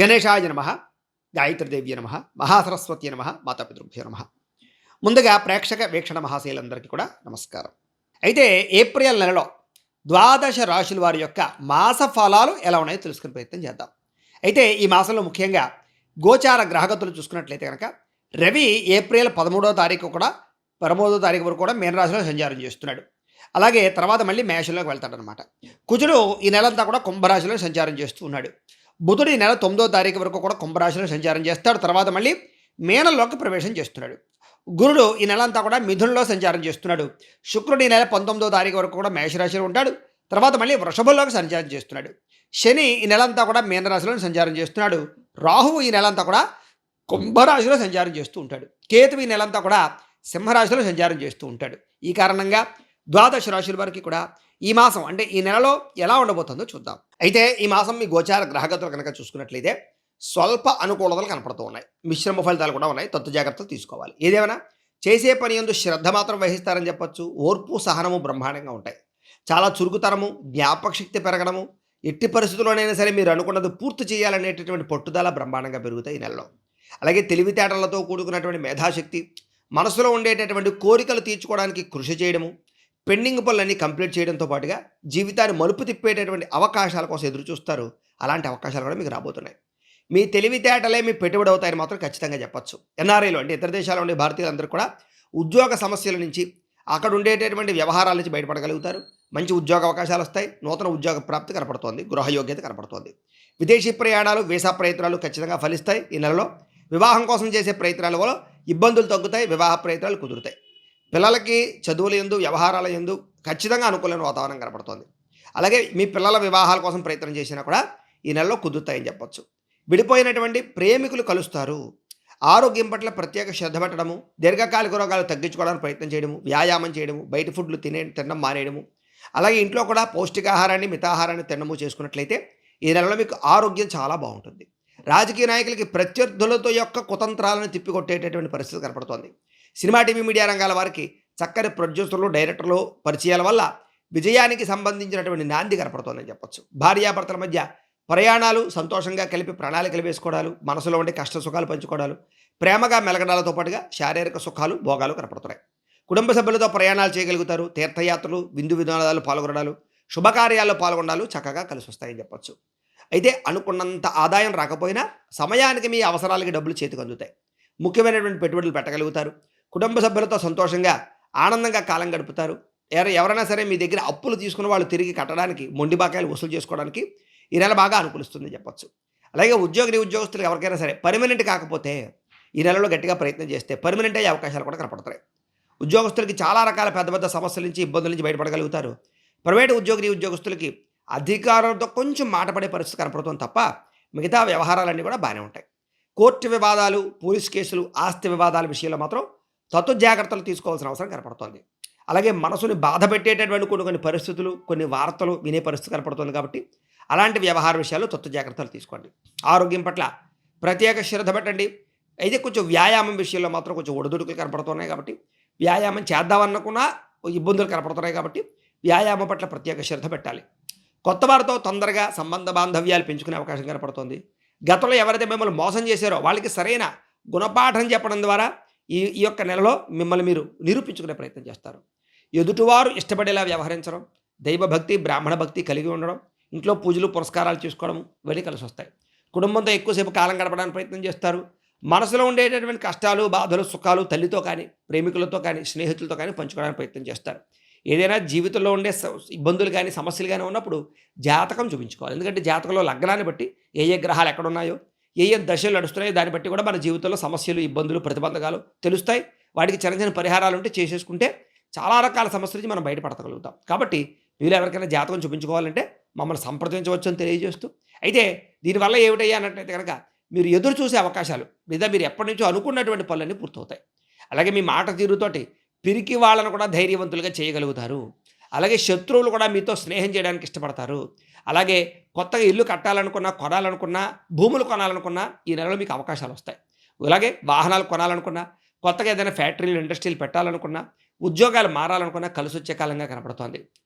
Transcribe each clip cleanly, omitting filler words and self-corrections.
గణేశాయ నమ, గాయత్రీదేవ్య నమ, మహాసరస్వతి నమ, మాతాపితృభ్యో నమ. ముందుగా ప్రేక్షక వీక్షణ మహాశైలందరికీ కూడా నమస్కారం. అయితే ఏప్రిల్ నెలలో ద్వాదశ రాశుల వారి యొక్క మాస ఫలాలు ఎలా ఉన్నాయో తెలుసుకునే ప్రయత్నం చేద్దాం. అయితే ఈ మాసంలో ముఖ్యంగా గోచార గ్రహగతులు చూసుకున్నట్లయితే కనుక రవి ఏప్రిల్ 13వ తారీఖు కూడా 13వ తారీఖు వరకు కూడా మీనరాశిలో సంచారం చేస్తున్నాడు. అలాగే తర్వాత మళ్ళీ మేషంలోకి వెళ్తాడనమాట. కుజుడు ఈ నెలంతా కూడా కుంభరాశిలో సంచారం చేస్తూ ఉన్నాడు. బుధుడు ఈ నెల 9వ తారీఖు వరకు కూడా కుంభరాశిలో సంచారం చేస్తాడు. తర్వాత మళ్ళీ మీనంలోకి ప్రవేశం చేస్తున్నాడు. గురుడు ఈ నెలంతా కూడా మిథునంలో సంచారం చేస్తున్నాడు. శుక్రుడు ఈ నెల 19వ తారీఖు వరకు కూడా మేషరాశిలో ఉంటాడు. తర్వాత మళ్ళీ వృషభంలోకి సంచారం చేస్తున్నాడు. శని ఈ నెలంతా కూడా మీనరాశిలో సంచారం చేస్తున్నాడు. రాహువు ఈ నెలంతా కూడా కుంభరాశిలో సంచారం చేస్తూ ఉంటాడు. కేతువు ఈ నెలంతా కూడా సింహరాశిలో సంచారం చేస్తూ ఉంటాడు. ఈ కారణంగా ద్వాదశ రాశుల వారికి కూడా ఈ మాసం అంటే ఈ నెలలో ఎలా ఉండబోతుందో చూద్దాం. అయితే ఈ మాసం మీ గోచార గ్రహగతులు కనుక చూసుకున్నట్లయితే స్వల్ప అనుకూలతలు కనపడుతూ ఉన్నాయి. మిశ్రమ ఫలితాలు కూడా ఉన్నాయి. తత్తు జాగ్రత్తలు తీసుకోవాలి. ఏదేమైనా చేసే పని యందు శ్రద్ధ మాత్రం వహిస్తారని చెప్పొచ్చు. ఓర్పు సహనము బ్రహ్మాండంగా ఉంటాయి. చాలా చురుకుతనము, జ్ఞాపక శక్తి పెరగడము, ఎట్టి పరిస్థితుల్లోనైనా సరే మీరు అనుకున్నది పూర్తి చేయాలనేటటువంటి పట్టుదల బ్రహ్మాండంగా పెరుగుతాయి ఈ నెలలో. అలాగే తెలివితేటలతో కూడుకున్నటువంటి మేధాశక్తి, మనసులో ఉండేటటువంటి కోరికలు తీర్చుకోవడానికి కృషి చేయడము, పెండింగ్ పనులన్నీ కంప్లీట్ చేయడంతో పాటుగా జీవితాన్ని మలుపు తిప్పేటటువంటి అవకాశాల కోసం ఎదురు చూస్తారు. అలాంటి అవకాశాలు కూడా మీకు రాబోతున్నాయి. మీ తెలివితేటలే మీ పెట్టుబడి అవుతాయని మాత్రం ఖచ్చితంగా చెప్పచ్చు. ఎన్ఆర్ఐలో అంటే ఇతర దేశాల్లో ఉండే భారతీయులందరూ కూడా ఉద్యోగ సమస్యల నుంచి, అక్కడ ఉండేటటువంటి వ్యవహారాల నుంచి బయటపడగలుగుతారు. మంచి ఉద్యోగ అవకాశాలు వస్తాయి. నూతన ఉద్యోగ ప్రాప్తి కనపడుతోంది. గృహయోగ్యత కనపడుతోంది. విదేశీ ప్రయాణాలు, వీసా ప్రయత్నాలు ఖచ్చితంగా ఫలిస్తాయి. ఈ నెలలో వివాహం కోసం చేసే ప్రయత్నాల వల్ల ఇబ్బందులు తగ్గుతాయి. వివాహ ప్రయత్నాలు కుదురుతాయి. పిల్లలకి చదువుల యందు, వ్యవహారాల యందు ఖచ్చితంగా అనుకూలమైన వాతావరణం కనపడుతోంది. అలాగే మీ పిల్లల వివాహాల కోసం ప్రయత్నం చేసినా కూడా ఈ నెలలో కుదురుతాయని చెప్పొచ్చు. విడిపోయినటువంటి ప్రేమికులు కలుస్తారు. ఆరోగ్యం పట్ల ప్రత్యేక శ్రద్ధ పెట్టడము, దీర్ఘకాలిక రోగాలు తగ్గించుకోవడానికి ప్రయత్నం చేయడము, వ్యాయామం చేయడము, బయట ఫుడ్లు తినడం మానేయడము, అలాగే ఇంట్లో కూడా పౌష్టికాహారాన్ని, మితాహారాన్ని తినడము చేసుకున్నట్లయితే ఈ నెలలో మీకు ఆరోగ్యం చాలా బాగుంటుంది. రాజకీయ నాయకులకి ప్రత్యర్థులతో యొక్క కుతంత్రాలను తిప్పికొట్టేటటువంటి పరిస్థితి కనపడుతోంది. సినిమా, టీవీ, మీడియా రంగాల వారికి చక్కని ప్రొడ్యూసర్లు, డైరెక్టర్లు పరిచయాల వల్ల విజయానికి సంబంధించినటువంటి నాంది కనపడుతోందని చెప్పొచ్చు. భార్యాభర్తల మధ్య ప్రయాణాలు, సంతోషంగా కలిపి ప్రణాళికలు వేసుకోవడాలు, మనసులో ఉండే కష్ట సుఖాలు పంచుకోవడాలు, ప్రేమగా మెలగడాలతో పాటుగా శారీరక సుఖాలు, భోగాలు కనపడుతున్నాయి. కుటుంబ సభ్యులతో ప్రయాణాలు చేయగలుగుతారు. తీర్థయాత్రలు, విందు విధానాలు పాల్గొనడాలు, శుభకార్యాల్లో పాల్గొనడాలు చక్కగా కలిసి వస్తాయని చెప్పొచ్చు. అయితే అనుకున్నంత ఆదాయం రాకపోయినా సమయానికి మీ అవసరాలకి డబ్బులు చేతికి అందుతాయి. ముఖ్యమైనటువంటి పెట్టుబడులు పెట్టగలుగుతారు. కుటుంబ సభ్యులతో సంతోషంగా, ఆనందంగా కాలం గడుపుతారు. ఎవరైనా సరే మీ దగ్గర అప్పులు తీసుకున్న వాళ్ళు తిరిగి కట్టడానికి, మొండి బాకాయలు వసూలు చేసుకోవడానికి ఈ నెల బాగా అనుకూలిస్తుంది చెప్పొచ్చు. అలాగే ఉద్యోగస్తులు ఎవరికైనా సరే పర్మనెంట్ కాకపోతే ఈ నెలలో గట్టిగా ప్రయత్నం చేస్తే పర్మనెంట్ అయ్యే అవకాశాలు కూడా కనపడతాయి. ఉద్యోగస్తులకి చాలా రకాల పెద్ద పెద్ద సమస్యల నుంచి, ఇబ్బందుల నుంచి బయటపడగలుగుతారు. ప్రైవేటు ఉద్యోగస్తులకి అధికారులతో కొంచెం మాట పడే పరిస్థితి కనపడుతుంది తప్ప మిగతా వ్యవహారాలన్నీ కూడా బాగానే ఉంటాయి. కోర్టు వివాదాలు, పోలీస్ కేసులు, ఆస్తి వివాదాల విషయంలో మాత్రం జాగ్రత్తలు తీసుకోవాల్సిన అవసరం కనపడుతోంది. అలాగే మనసుని బాధ పెట్టేటటువంటి కొన్ని పరిస్థితులు, కొన్ని వార్తలు వినే పరిస్థితి కనపడుతుంది. కాబట్టి అలాంటి వ్యవహార విషయాలు జాగ్రత్తలు తీసుకోండి. ఆరోగ్యం పట్ల ప్రత్యేక శ్రద్ధ పెట్టండి. అయితే కొంచెం వ్యాయామం విషయంలో మాత్రం కొంచెం ఒడిదుడుకులు కనపడుతున్నాయి. కాబట్టి వ్యాయామం చేద్దామనుకున్నా ఇబ్బందులు కనపడుతున్నాయి. కాబట్టి వ్యాయామం పట్ల ప్రత్యేక శ్రద్ధ పెట్టాలి. కొత్త వారితో తొందరగా సంబంధ బాంధవ్యాలు పెంచుకునే అవకాశం కనపడుతుంది. గతంలో ఎవరైతే మిమ్మల్ని మోసం చేశారో వాళ్ళకి సరైన గుణపాఠం చెప్పడం ద్వారా ఈ యొక్క నెలలో మిమ్మల్ని మీరు నిరూపించుకునే ప్రయత్నం చేస్తారు. ఎదుటివారు ఇష్టపడేలా వ్యవహరించడం, దైవభక్తి, బ్రాహ్మణ భక్తి కలిగి ఉండడం, ఇంట్లో పూజలు పురస్కారాలు చేసుకోవడం ఇవన్నీ కలిసి వస్తాయి. కుటుంబంతో ఎక్కువసేపు కాలం గడపడానికి ప్రయత్నం చేస్తారు. మనసులో ఉండేటటువంటి కష్టాలు, బాధలు, సుఖాలు తల్లితో కానీ, ప్రేమికులతో కానీ, స్నేహితులతో కానీ పంచుకోవడానికి ప్రయత్నం చేస్తారు. ఏదైనా జీవితంలో ఉండే ఇబ్బందులు కానీ, సమస్యలు కానీ ఉన్నప్పుడు జాతకం చూపించుకోవాలి. ఎందుకంటే జాతకంలో లగ్నాన్ని బట్టి ఏ గ్రహాలు ఎక్కడున్నాయో, ఏ దశలు నడుస్తున్నాయో దాన్ని బట్టి కూడా మన జీవితంలో సమస్యలు, ఇబ్బందులు, ప్రతిబంధకాలు తెలుస్తాయి. వాటికి చిన్న పరిహారాలు ఉంటే చేసేసుకుంటే చాలా రకాల సమస్యల నుంచి మనం బయటపడగలుగుతాం. కాబట్టి మీరు ఎవరికైనా జాతకం చూపించుకోవాలంటే మమ్మల్ని సంప్రదించవచ్చు అని తెలియజేస్తూ, అయితే దీనివల్ల ఏమిటయ్యా అన్నట్లయితే కనుక మీరు ఎదురు చూసే అవకాశాలు లేదా మీరు ఎప్పటి నుంచో అనుకున్నటువంటి పనులన్నీ పూర్తవుతాయి. అలాగే మీ మాట తీరుతోటి పిరికి వాళ్ళను కూడా ధైర్యవంతులుగా చేయగలుగుతారు. అలాగే శత్రువులు కూడా మీతో స్నేహం చేయడానికి ఇష్టపడతారు. అలాగే కొత్తగా ఇల్లు కట్టాలనుకున్నా, కొనాలనుకున్నా, భూములు కొనాలనుకున్నా ఈ నెలలో మీకు అవకాశాలు వస్తాయి. అలాగే వాహనాలు కొనాలనుకున్నా, కొత్తగా ఏదైనా ఫ్యాక్టరీలు, ఇండస్ట్రీలు పెట్టాలనుకున్నా, ఉద్యోగాలు మారాలనుకున్నా కలిసి వచ్చే కాలంగా కనపడుతోంది.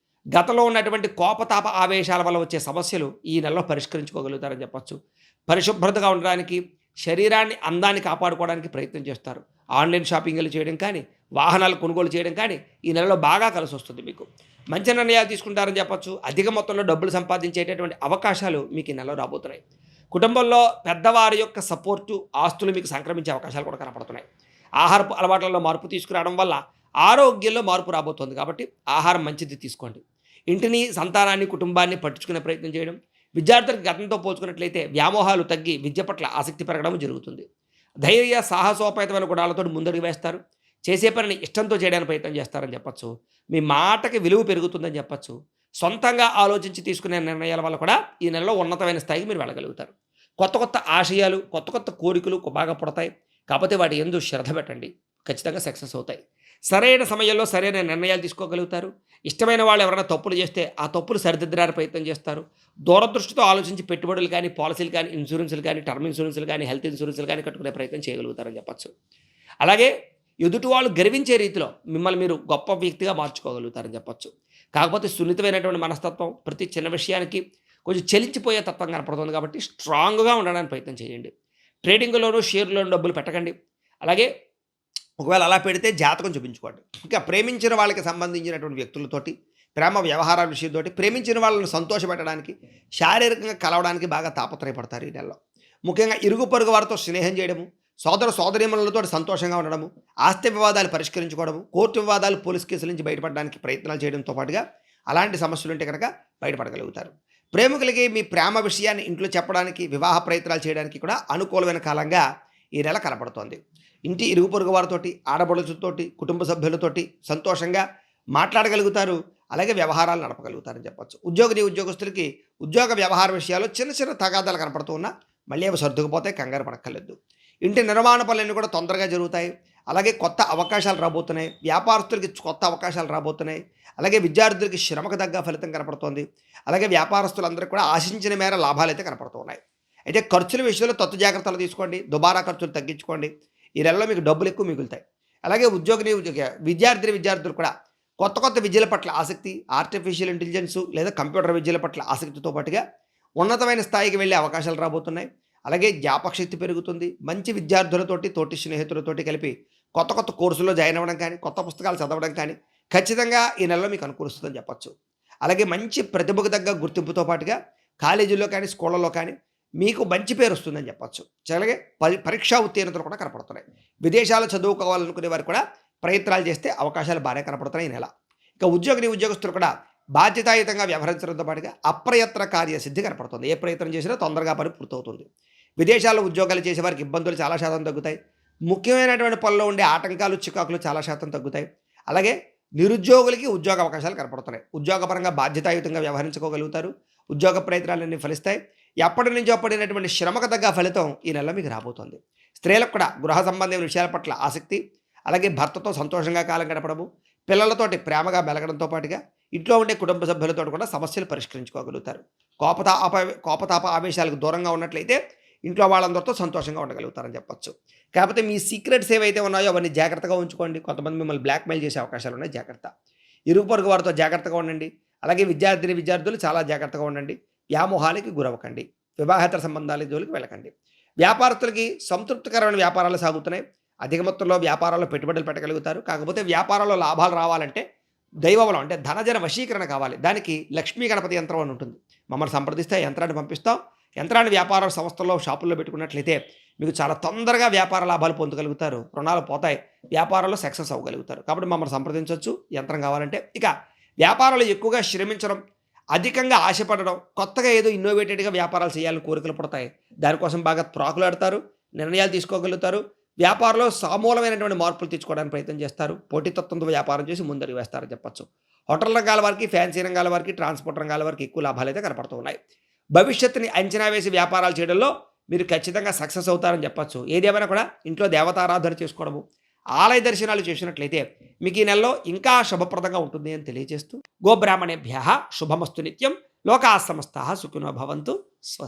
గతంలో ఉన్నటువంటి కోపతాప ఆవేశాల వల్ల వచ్చే సమస్యలు ఈ నెలలో పరిష్కరించుకోగలుగుతారని చెప్పొచ్చు. పరిశుభ్రతగా ఉండడానికి, శరీరాన్ని అందాన్ని కాపాడుకోవడానికి ప్రయత్నం చేస్తారు. ఆన్‌లైన్ షాపింగ్‌లు చేయడం కానీ, వాహనాలు కొనుగోలు చేయడం కానీ ఈ నెలలో బాగా కలిసొస్తుంది మీకు. మంచి నిర్ణయాలు తీసుకుంటారని చెప్పొచ్చు. అధిక మొత్తంలో డబ్బులు సంపాదించేటటువంటి అవకాశాలు మీకు ఈ నెలలో రాబోతున్నాయి. కుటుంబంలో పెద్దవారి యొక్క సపోర్టు, ఆస్తులు మీకు సంక్రమించే అవకాశాలు కూడా కనపడుతున్నాయి. ఆహారపు అలవాట్లలో మార్పు తీసుకురావడం వల్ల ఆరోగ్యంలో మార్పు రాబోతోంది కాబట్టి ఆహారం మంచిది తీసుకోండి. ఇంటిని, సంతానాన్ని, కుటుంబాన్ని పట్టించుకునే ప్రయత్నం చేయడం. విద్యార్థులకు గతంతో పోల్చుకున్నట్లయితే వ్యామోహాలు తగ్గి విద్య పట్ల ఆసక్తి పెరగడం జరుగుతుంది. ధైర్య, సాహసోపేతమైన గుణాలతో ముందడుగు వేస్తారు. చేసే పనిని ఇష్టంతో చేయడానికి ప్రయత్నం చేస్తారని చెప్పొచ్చు. మీ మాటకి విలువ పెరుగుతుందని చెప్పొచ్చు. సొంతంగా ఆలోచించి తీసుకునే నిర్ణయాల వల్ల కూడా ఈ నెలలో ఉన్నతమైన స్థాయికి మీరు వెళ్ళగలుగుతారు. కొత్త కొత్త ఆశయాలు, కొత్త కొత్త కోరికలు బాగా పుడతాయి. కాకపోతే వాటి యందు శ్రద్ధ పెట్టండి. ఖచ్చితంగా సక్సెస్ అవుతాయి. సరైన సమయంలో సరైన నిర్ణయాలు తీసుకోగలుగుతారు. ఇష్టమైన వాళ్ళు ఎవరైనా తప్పులు చేస్తే ఆ తప్పులు సరిదిద్దడానికి ప్రయత్నం చేస్తారు. దూరదృష్టితో ఆలోచించి పెట్టుబడులు కానీ, పాలసీలు కానీ, ఇన్సూరెన్స్‌లు కానీ, టర్మ్ ఇన్సూరెన్స్‌లు కానీ, హెల్త్ ఇన్సూరెన్స్‌లు కానీ కట్టుకునే ప్రయత్నం చేయగలుగుతారని చెప్పొచ్చు. అలాగే ఎదుటి వాళ్ళు గర్వించే రీతిలో మిమ్మల్ని మీరు గొప్ప వ్యక్తిగా మార్చుకోగలుగుతారని చెప్పొచ్చు. కాకపోతే సున్నితమైనటువంటి మనస్తత్వం, ప్రతి చిన్న విషయానికి కొంచెం చలించిపోయే తత్వం కనపడుతుంది కాబట్టి స్ట్రాంగ్‌గా ఉండడానికి ప్రయత్నం చేయండి. ట్రేడింగ్‌లోనూ, షేర్‌లోనూ డబ్బులు పెట్టకండి. అలాగే ఒకవేళ అలా పెడితే జాతకం చూపించుకోండి. ఇంకా ప్రేమించిన వాళ్ళకి సంబంధించినటువంటి వ్యక్తులతోటి, ప్రేమ వ్యవహారాల విషయంతోటి, ప్రేమించిన వాళ్ళని సంతోషపెట్టడానికి, శారీరకంగా కలవడానికి బాగా తాపత్రయపడతారు ఈ నెలలో. ముఖ్యంగా ఇరుగు పొరుగు వారితో స్నేహం చేయడము, సోదర సోదరీమణులతో సంతోషంగా ఉండడము, ఆస్తి వివాదాలు పరిష్కరించుకోవడము, కోర్టు వివాదాలు, పోలీస్ కేసుల నుంచి బయటపడడానికి ప్రయత్నాలు చేయడంతో పాటుగా అలాంటి సమస్యలు ఉంటే కనుక బయటపడగలుగుతారు. ప్రేమికులకి మీ ప్రేమ విషయాన్ని ఇంట్లో చెప్పడానికి, వివాహ ప్రయత్నాలు చేయడానికి కూడా అనుకూలమైన కాలంగా ఈ నెల కనపడుతోంది. ఇంటి ఇరుగు పొరుగు వారితోటి, ఆడపడుచులతోటి, కుటుంబ సభ్యులతోటి సంతోషంగా మాట్లాడగలుగుతారు. అలాగే వ్యవహారాలు నడపగలుగుతారని చెప్పొచ్చు. ఉద్యోగస్తులకి ఉద్యోగ వ్యవహార విషయాల్లో చిన్న చిన్న తగాదాలు కనపడుతూ ఉన్నా మళ్ళీ అవి సర్దుకుపోతే కంగారు పడక్కర్లేదు. ఇంటి నిర్మాణ పనులన్నీ కూడా తొందరగా జరుగుతాయి. అలాగే కొత్త అవకాశాలు రాబోతున్నాయి. వ్యాపారస్తులకి కొత్త అవకాశాలు రాబోతున్నాయి. అలాగే విద్యార్థులకి శ్రమకు తగ్గ ఫలితం కనపడుతోంది. అలాగే వ్యాపారస్తులందరికీ కూడా ఆశించిన మేర లాభాలు అయితే కనపడుతున్నాయి. అయితే ఖర్చుల విషయంలో తత్తు జాగ్రత్తలు తీసుకోండి. దుబారా ఖర్చులు తగ్గించుకోండి. ఈ నెలలో మీకు డబ్బులు ఎక్కువ మిగులుతాయి. అలాగే విద్యార్థులు కూడా కొత్త కొత్త విద్యల పట్ల ఆసక్తి, ఆర్టిఫిషియల్ ఇంటెలిజెన్సు లేదా కంప్యూటర్ విద్యల పట్ల ఆసక్తితో పాటుగా ఉన్నతమైన స్థాయికి వెళ్ళే అవకాశాలు రాబోతున్నాయి. అలాగే జ్ఞాపకశక్తి పెరుగుతుంది. మంచి విద్యార్థులతోటి, తోటి స్నేహితులతోటి కలిపి కొత్త కొత్త కోర్సుల్లో జాయిన్ అవ్వడం కానీ, కొత్త పుస్తకాలు చదవడం కానీ ఖచ్చితంగా ఈ నెలలో మీకు అనుకూలిస్తుందని చెప్పొచ్చు. అలాగే మంచి ప్రతిభకు తగ్గ గుర్తింపుతో పాటుగా కాలేజీల్లో కానీ, స్కూళ్ళలో కానీ మీకు మంచి పేరు వస్తుందని చెప్పొచ్చు. అలాగే పరీక్షా ఉత్తీర్ణతలు కూడా కనపడుతున్నాయి. విదేశాలు చదువుకోవాలనుకునే వారు కూడా ప్రయత్నాలు చేస్తే అవకాశాలు బాగానే కనపడుతున్నాయి ఈ నెల. ఇక ఉద్యోగస్తులు కూడా బాధ్యతాయుతంగా వ్యవహరించడంతో పాటుగా అప్రయత్న కార్యసిద్ధి కనపడుతుంది. ఏ ప్రయత్నం చేసినా తొందరగా పని పూర్తవుతుంది. విదేశాల్లో ఉద్యోగాలు చేసే వారికి ఇబ్బందులు చాలా శాతం తగ్గుతాయి. ముఖ్యమైనటువంటి పనుల్లో ఉండే ఆటంకాలు, చికాకులు చాలా శాతం తగ్గుతాయి. అలాగే నిరుద్యోగులకి ఉద్యోగ అవకాశాలు కనపడుతున్నాయి. ఉద్యోగపరంగా బాధ్యతాయుతంగా వ్యవహరించుకోగలుగుతారు. ఉద్యోగ ప్రయత్నాలన్నీ ఫలిస్తాయి. ఎప్పటి నుంచో పడినటువంటి శ్రమకు తగ్గ ఫలితం ఈ నెలలో మీకు రాబోతోంది. స్త్రీలకు కూడా గృహ సంబంధమైన విషయాల పట్ల ఆసక్తి, అలాగే భర్తతో సంతోషంగా కాలం గడపడము, పిల్లలతోటి ప్రేమగా మెలగడంతో పాటుగా ఇంట్లో ఉండే కుటుంబ సభ్యులతో కూడా సమస్యలు పరిష్కరించుకోగలుగుతారు. కోపతాప ఆవేశాలకు దూరంగా ఉన్నట్లయితే ఇంట్లో వాళ్ళందరితో సంతోషంగా ఉండగలుగుతారని చెప్పొచ్చు. కాకపోతే మీ సీక్రెట్స్ ఏవైతే ఉన్నాయో అవన్నీ జాగ్రత్తగా ఉంచుకోండి. కొంతమంది మిమ్మల్ని బ్లాక్మెయిల్ చేసే అవకాశాలు ఉన్నాయి, జాగ్రత్త. ఇరుగు పొరుగు వారితో జాగ్రత్తగా ఉండండి. అలాగే విద్యార్థులు చాలా జాగ్రత్తగా ఉండండి. వ్యామోహాలకి గురవ్వకండి. వివాహేతర సంబంధాల జోలికి వెళ్ళకండి. వ్యాపారస్తులకి సంతృప్తికరమైన వ్యాపారాలు సాగుతున్నాయి. అధిక మొత్తంలో వ్యాపారాల్లో పెట్టుబడులు పెట్టగలుగుతారు. కాకపోతే వ్యాపారంలో లాభాలు రావాలంటే దైవబలం, అంటే ధనజన వశీకరణ కావాలి. దానికి లక్ష్మీ గణపతి యంత్రం అని ఉంటుంది. మమ్మల్ని సంప్రదిస్తే యంత్రాన్ని పంపిస్తాం. యంత్రాన్ని వ్యాపార సంస్థల్లో, షాపుల్లో పెట్టుకున్నట్లయితే మీకు చాలా తొందరగా వ్యాపార లాభాలు పొందగలుగుతారు. రుణాలు పోతాయి. వ్యాపారంలో సక్సెస్ అవ్వగలుగుతారు. కాబట్టి మమ్మల్ని సంప్రదించవచ్చు యంత్రం కావాలంటే. ఇక వ్యాపారాలు ఎక్కువగా శ్రమించడం, అధికంగా ఆశపడడం, కొత్తగా ఏదో ఇన్నోవేటెడ్గా వ్యాపారాలు చేయాలని కోరికలు పడతాయి. దానికోసం బాగా త్రాకులాడతారు, నిర్ణయాలు తీసుకోగలుగుతారు. వ్యాపారంలో సమూలమైనటువంటి మార్పులు తెచ్చుకోవడానికి ప్రయత్నం చేస్తారు. పోటీతత్వంతో వ్యాపారం చేసి ముందడుగు వేస్తారని చెప్పొచ్చు. హోటల్ రంగాల వారికి, ఫ్యాన్సీ రంగాల వారికి, ట్రాన్స్పోర్ట్ రంగాల వారికి ఎక్కువ లాభాలు అయితే కనపడుతూ ఉన్నాయి. భవిష్యత్తుని అంచనా వేసి వ్యాపారాలు చేయడంలో మీరు ఖచ్చితంగా సక్సెస్ అవుతారని చెప్పొచ్చు. ఏదేమైనా కూడా ఇంట్లో దేవతారాధన చేసుకోవడము, ఆలయ దర్శనాలు చేసినట్లయితే మీకు ఈ నెలలో ఇంకా శుభప్రదంగా ఉంటుంది అని తెలియజేస్తూ, గోబ్రాహ్మణేభ్యః శుభమస్తు నిత్యం. లోకాః సమస్తాః సుఖినో భవంతు. స్వస్తి.